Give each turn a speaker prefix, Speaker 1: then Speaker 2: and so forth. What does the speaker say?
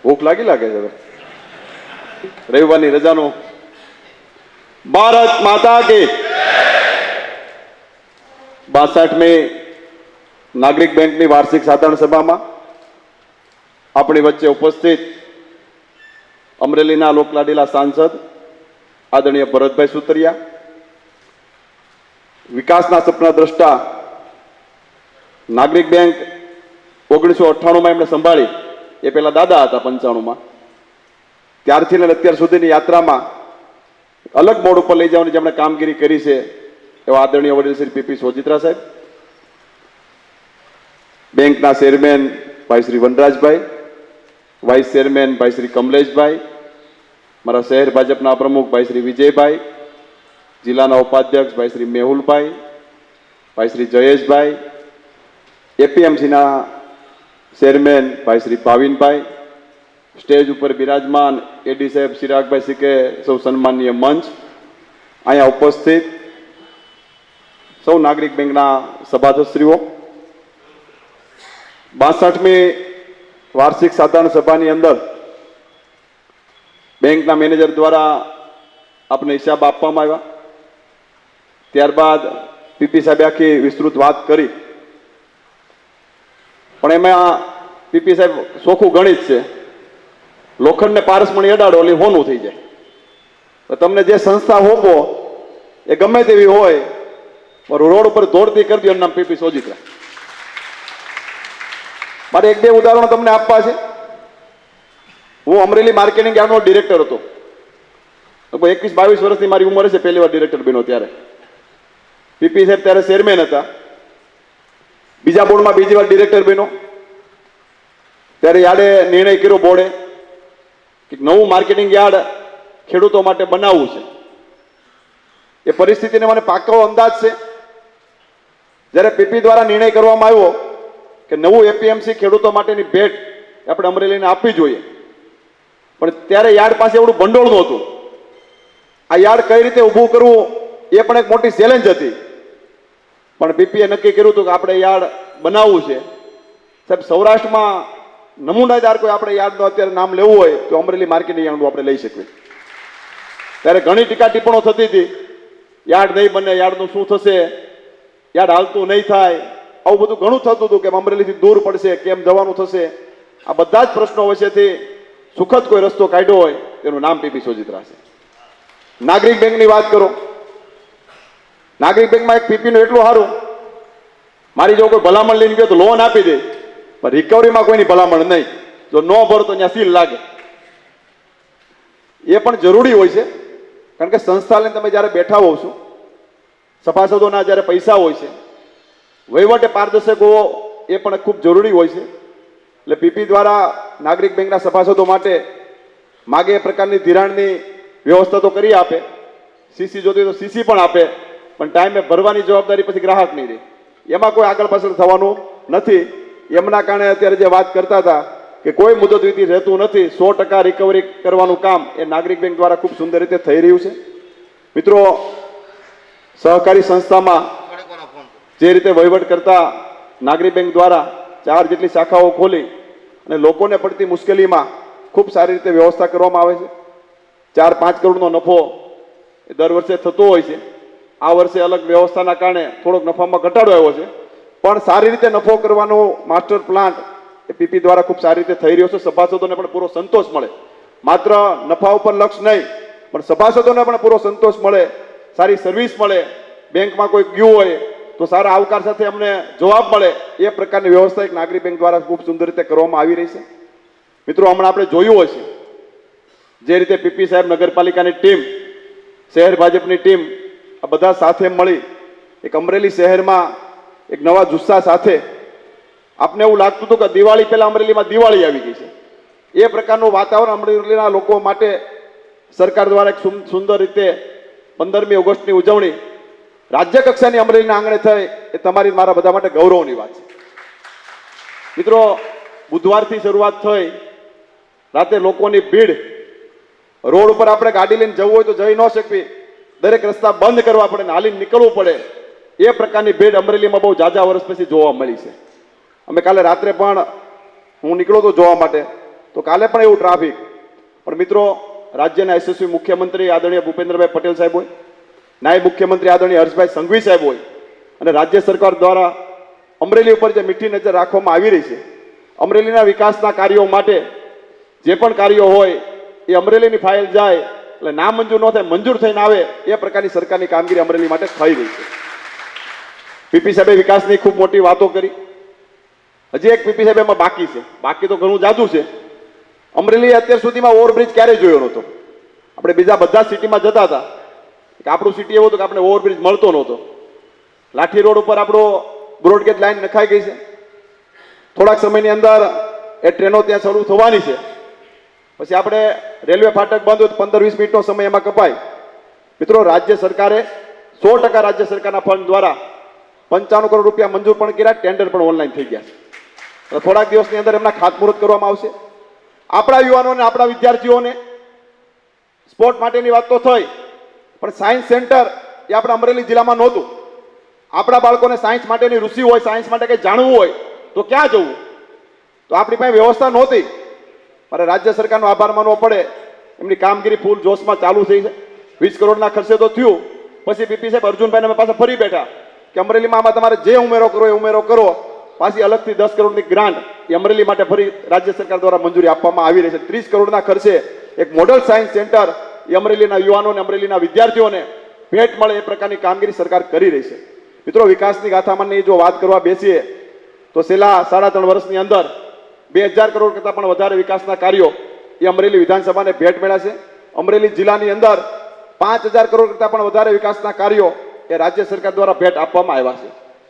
Speaker 1: ભૂખ લાગે છે હવે રવિવારની રજાનો ભારત માતા કી 62મી નાગરિક બેંકની વાર્ષિક સાધારણ સભામાં આપણી વચ્ચે ઉપસ્થિત અમરેલીના લોકલાડીલા સાંસદ આદરણીય ભરતભાઈ સુતરિયા, વિકાસના સપના દ્રષ્ટા, નાગરિક બેંક 1998માં એમણે સંભાળી, એ પહેલા દાદા હતા 95માં, ત્યારથી લઈને અત્યાર સુધીની યાત્રામાં અલગ મોડ ઉપર લઈ જવાની જેમણે કામગીરી કરી છે એવા આદરણીય વડીલ શ્રી પીપી સોજિત્રા સાહેબ, બેંકના ચેરમેન ભાઈ શ્રી વનરાજભાઈ, વાઇસ ચેરમેન ભાઈ શ્રી કમલેશભાઈ, મારા શહેર ભાજપના પ્રમુખ ભાઈ શ્રી વિજયભાઈ, જિલ્લાના ઉપાધ્યક્ષ ભાઈ શ્રી મેહુલભાઈ, ભાઈ શ્રી જયેશભાઈ, એપીએમસીના ચેરમેન ભાઈ શ્રી ભાવિનભાઈ, સ્ટેજ ઉપર બિરાજમાન એડી સાહેબ ચિરાગભાઈ સિકે, સૌ સન્માનીય મંચ, અહીંયા ઉપસ્થિત સૌ નાગરિક બેંકના સભાસદશ્રીઓ, 62મી વાર્ષિક સાધારણ સભાની અંદર બેંકના મેનેજર દ્વારા આપને હિસાબ આપવામાં આવ્યા. ત્યારબાદ પીપી સાહેબે આખી વિસ્તૃત વાત કરી, પણ એમાં પીપી સાહેબ ચોખ્ખું ગણિત છે, લોખંડને પારસમણી અડાડો એટલે હોનું થઈ જાય. તો તમને જે સંસ્થા હોપો એ ગમે તેવી હોય, રોડ ઉપર દોડતી કરી દો, એનું નામ પીપી સોજિત્રા. મારે એક બે ઉદાહરણો તમને આપવા છે. હું અમરેલી માર્કેટિંગ યાર્ડનો ડિરેક્ટર હતો. 21-22 વર્ષની મારી ઉંમર છે, પહેલી વાર ડિરેક્ટર બન્યો ત્યારે. પીપી સાહેબ ત્યારે ચેરમેન હતા. બીજા બોર્ડમાં બીજી વાર ડિરેક્ટર બન્યો ત્યારે યાર્ડે નિર્ણય કર્યો બોર્ડે કે નવું માર્કેટિંગ યાર્ડ ખેડૂતો માટે બનાવવું છે. એ પરિસ્થિતિને મને પાક્કો અંદાજ છે. જ્યારે પીપી દ્વારા નિર્ણય કરવામાં આવ્યો કે નવું એપીએમસી ખેડૂતો માટેની ભેટ આપણે અમરેલીને આપવી જોઈએ, પણ ત્યારે યાર્ડ પાસે એવડું ભંડોળ નહોતું. આ યાર્ડ કઈ રીતે ઊભું કરવું એ પણ એક મોટી ચેલેન્જ હતી. પણ પીપીએ નક્કી કર્યું હતું કે આપણે યાર્ડ બનાવવું છે. સાહેબ, સૌરાષ્ટ્રમાં નમૂનાદાર કોઈ આપણે યાર્ડનું અત્યારે નામ લેવું હોય તો અમરેલી માર્કેટિંગ યાર્ડનું આપણે લઈ શકીએ. ત્યારે ઘણી ટીકા ટિપ્પણો થતી હતી, યાર્ડ નહીં બને, યાર્ડનું શું થશે, યાર્ડ હાલતું નહીં થાય, આવું બધું ઘણું થતું હતું કે અમરેલીથી દૂર પડશે, કેમ જવાનું થશે. આ બધા જ પ્રશ્નો વચ્ચેથી સુખદ કોઈ રસ્તો કાઢ્યો હોય તેનું નામ પીપી સોજિત્રા છે. નાગરિક બેંકની વાત કરો, નાગરિક બેંકમાં એક પીપીનું એટલું સારું, મારી જો કોઈ ભલામણ લઈને ગયો તો લોન આપી દે, પણ રિકવરીમાં કોઈની ભલામણ નહીં. જો ન ભરો તો ત્યાં સીલ લાગે. એ પણ જરૂરી હોય છે, કારણ કે સંસ્થા લઈને તમે જ્યારે બેઠા હોવ છો, સભાસદોના જ્યારે પૈસા હોય છે, વહીવટે પારદર્શક હોવો એ પણ ખૂબ જરૂરી હોય છે. એટલે પીપી દ્વારા નાગરિક બેંકના સભાસદો માટે માગે એ પ્રકારની ધિરાણની વ્યવસ્થા તો કરી આપે, સીસી જોતી તો સીસી પણ આપે, પણ ટાઈમે ભરવાની જવાબદારી પછી ગ્રાહકની રહે. એમાં કોઈ આગળ પાછળ થવાનું નથી. એમના કારણે અત્યારે જે વાત કરતા હતા કે કોઈ મુદત વિધિ રહેતું નથી, 100% રિકવરી કરવાનું કામ એ નાગરિક બેંક દ્વારા ખૂબ સુંદર રીતે થઈ રહ્યું છે. મિત્રો, સહકારી સંસ્થામાં જે રીતે વહીવટ કરતા નાગરિક બેંક દ્વારા 4 જેટલી શાખાઓ ખોલી અને લોકોને પડતી મુશ્કેલીમાં ખૂબ સારી રીતે વ્યવસ્થા કરવામાં આવે છે. 4-5 કરોડનો નફો એ દર વર્ષે થતો હોય છે. આ વર્ષે અલગ વ્યવસ્થાના કારણે થોડોક નફામાં ઘટાડો આવ્યો છે, પણ સારી રીતે નફો કરવાનો માસ્ટર પ્લાન એ પીપી દ્વારા ખૂબ સારી રીતે થઈ રહ્યો છે. સભાસદોને પણ પૂરો સંતોષ મળે, માત્ર નફા ઉપર લક્ષ નહીં, પણ સભાસદોને પણ પૂરો સંતોષ મળે, સારી સર્વિસ મળે, બેંકમાં કોઈ ગયું હોય તો સારા આવકાર સાથે અમને જવાબ મળે, એ પ્રકારની વ્યવસ્થા એક નાગરિક બેંક દ્વારા ખૂબ સુંદર રીતે કરવામાં આવી રહી છે. મિત્રો, હમણાં આપણે જોયું હશે જે રીતે પીપી સાહેબ, નગરપાલિકાની ટીમ, શહેર ભાજપની ટીમ, આ બધા સાથે મળી એક અમરેલી શહેરમાં એક નવા જુસ્સા સાથે, આપને એવું લાગતું હતું કે દિવાળી પહેલા અમરેલીમાં દિવાળી આવી ગઈ છે, એ પ્રકારનું વાતાવરણ અમરેલીના લોકો માટે સરકાર દ્વારા એક સુંદર રીતે 15મી ઓગસ્ટની ઉજવણી રાજ્ય કક્ષાની અમરેલીના આંગણે થઈ, એ તમારી મારા બધા માટે ગૌરવની વાત છે. મિત્રો, બુધવારથી શરૂઆત થઈ, રાતે લોકોની ભીડ, રોડ ઉપર આપણે ગાડી લઈને જવું હોય તો જઈ ન શકવી, દરેક રસ્તા બંધ કરવા પડે ને હાલીને નીકળવું પડે, એ પ્રકારની ભીડ અમરેલીમાં બહુ ઝાઝા વર્ષ પછી જોવા મળી છે. અમે કાલે રાત્રે પણ હું નીકળ્યો તો જોવા માટે, તો કાલે પણ એવું ટ્રાફિક. પણ મિત્રો, રાજ્યના યશસ્વી મુખ્યમંત્રી આદરણીય ભૂપેન્દ્રભાઈ પટેલ સાહેબ હોય, નાયબ મુખ્યમંત્રી આદરણીય હર્ષભાઈ સંઘવી સાહેબ હોય, અને રાજ્ય સરકાર દ્વારા અમરેલી ઉપર જે મીઠી નજર રાખવામાં આવી રહી છે, અમરેલીના વિકાસના કાર્યો માટે જે પણ કાર્યો હોય એ અમરેલીની ફાઇલ જાય એટલે ના મંજૂર ન થાય, મંજૂર થઈને આવે એ પ્રકારની સરકારની કામગીરી અમરેલી માટે થઈ રહી છે. પીપી સાહેબે વિકાસની ખૂબ મોટી વાતો કરી. હજી એક પીપી સાહેબ એમાં બાકી છે, બાકી તો ઘણું જાજુ છે. અમરેલી અત્યાર સુધીમાં ઓવરબ્રિજ ક્યારેય જોયો નહોતો. આપણે બીજા બધા સિટીમાં જતા હતા કે આપણું સિટી એવું હતું કે આપણે ઓવરબ્રિજ મળતો નહોતો. લાઠી રોડ ઉપર આપણો બ્રોડગેજ લાઈન નખાઈ ગઈ છે. થોડાક સમયની અંદર એ ટ્રેનો ત્યાં શરૂ થવાની છે. પછી આપણે રેલવે ફાટક બંધ હોય તો 15-20 મિનિટનો સમય એમાં કપાય. મિત્રો, રાજ્ય સરકારે 100% રાજ્ય સરકારના ફંડ દ્વારા 55 કરોડ રૂપિયા મંજૂર પણ કર્યા, ટેન્ડર પણ ઓનલાઈન થઈ ગયા છે. થોડાક દિવસની અંદર એમના ખાતમુહૂર્ત કરવામાં આવશે. આપણા યુવાનોને, આપણા વિદ્યાર્થીઓને સ્પોર્ટ માટેની વાત તો થઈ, પણ સાયન્સ સેન્ટર એ આપણા અમરેલી જિલ્લામાં નહોતું. આપણા બાળકોને સાયન્સ માટેની રુચિ હોય, સાયન્સ માટે કંઈ જાણવું હોય તો ક્યાં જવું? તો આપણી પાસે વ્યવસ્થા નહોતી. મારે રાજ્ય સરકારનો આભાર માનવો પડે, એમની કામગીરી ફૂલ જોશમાં ચાલુ થઈ છે. 20 કરોડના ખર્ચે તો થયું. પછી પીપી સાહેબ અર્જુનભાઈને અમે પાછા ફરી બેઠા કે અમરેલીમાં આમાં તમારે જે ઉમેરો કરો એ ઉમેરો કરો. પાછી અલગથી 10 કરોડની ગ્રાન્ટ એ અમરેલી માટે ફરી રાજ્ય સરકાર દ્વારા મંજૂરી આપવામાં આવી રહી છે. 30 કરોડના ખર્ચે એક મોડલ સાયન્સ સેન્ટર એ અમરેલીના યુવાનોને, અમરેલીના વિદ્યાર્થીઓને ભેટ મળે એ પ્રકારની કામગીરી સરકાર કરી રહી છે. મિત્રો, વિકાસની ગાથામાંની જો વાત કરવા બેસીએ તો છેલ્લા 3.5 વર્ષની અંદર 2000 કરોડ કરતાં પણ વધારે વિકાસના કાર્યો એ અમરેલી વિધાનસભાને ભેટ મળ્યા છે. અમરેલી જિલ્લાની અંદર 5000 કરોડ કરતાં પણ વધારે વિકાસના કાર્યો એ રાજ્ય સરકાર દ્વારા ભેટ આપવામાં આવ્યા છે.